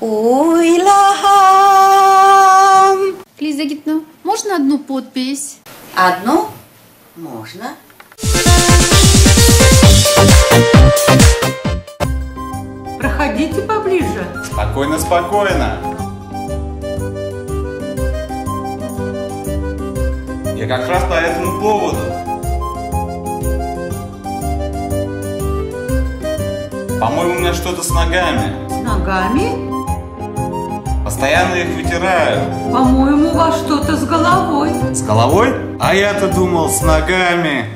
Уйлахам. Лиза Гитна, можно одну подпись? Одну? Можно. Проходите поближе. Спокойно, спокойно. Я как раз по этому поводу. По-моему, у меня что-то с ногами. С ногами? Постоянно их вытираю. По-моему, у вас что-то с головой. С головой? А я-то думал, с ногами.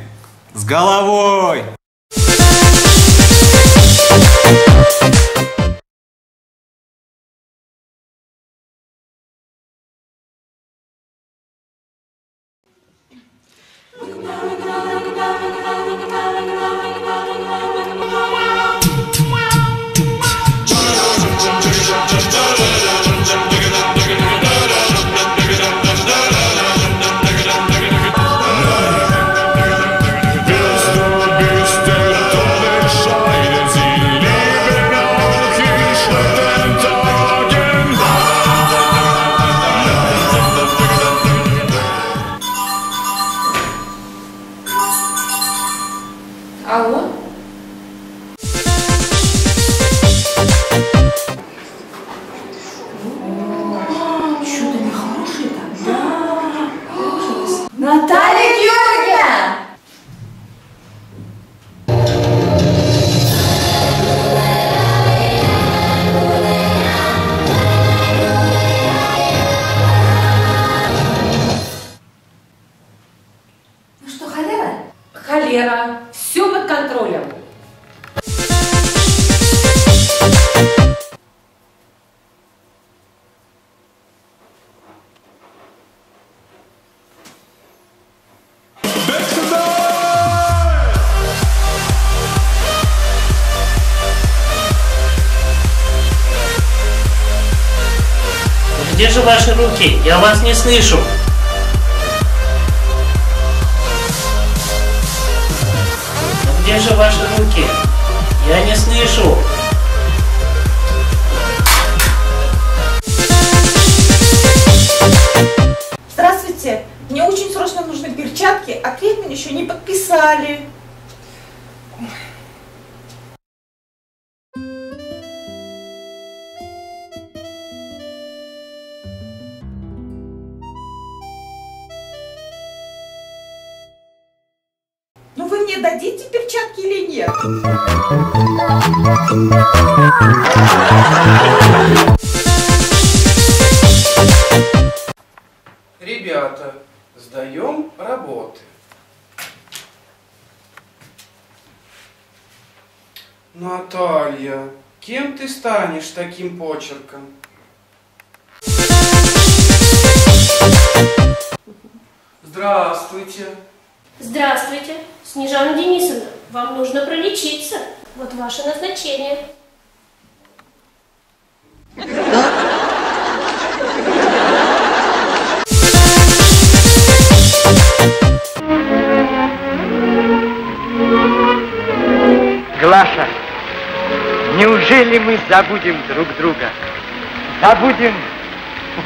С головой. Алло? Что-то нехорошее там. Да. Наталья Георгиевна! Ну что, холера? Холера. Все под контролем. Где же ваши руки? Я вас не слышу. Но где же ваши руки? Я не слышу. Здравствуйте, мне очень срочно нужны перчатки, а Кретмин еще не подписали. Ну вы мне дадите перчатки или нет? Ребята, сдаем работы. Наталья, кем ты станешь таким почерком? Здравствуйте. Здравствуйте, Снежана Денисовна. Вам нужно пролечиться. Вот ваше назначение. Глаша, неужели мы забудем друг друга? Забудем,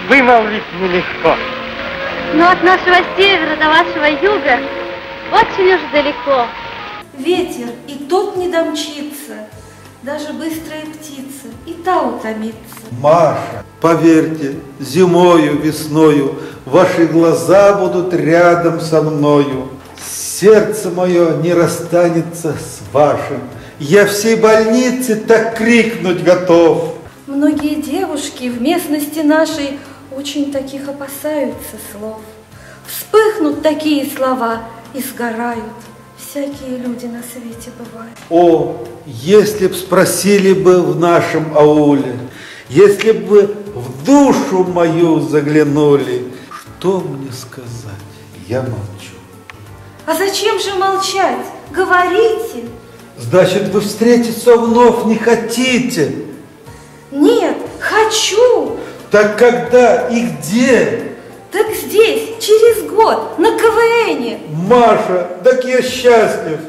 вымолвить нелегко. Но от нашего севера до вашего юга очень уж далеко. Ветер и тот не домчится, даже быстрая птица и та утомится. Маша, поверьте, зимою, весною ваши глаза будут рядом со мною. Сердце мое не расстанется с вашим. Я всей больнице так крикнуть готов. Многие девушки в местности нашей очень таких опасаются слов. Вспыхнут такие слова и сгорают. Всякие люди на свете бывают. О, если б спросили бы в нашем ауле, если бы в душу мою заглянули, что мне сказать? Я молчу. А зачем же молчать? Говорите. Значит, вы встретиться вновь не хотите? Нет, хочу. Так когда и где? Так здесь, через год, на КВНе. Маша, так я счастлив.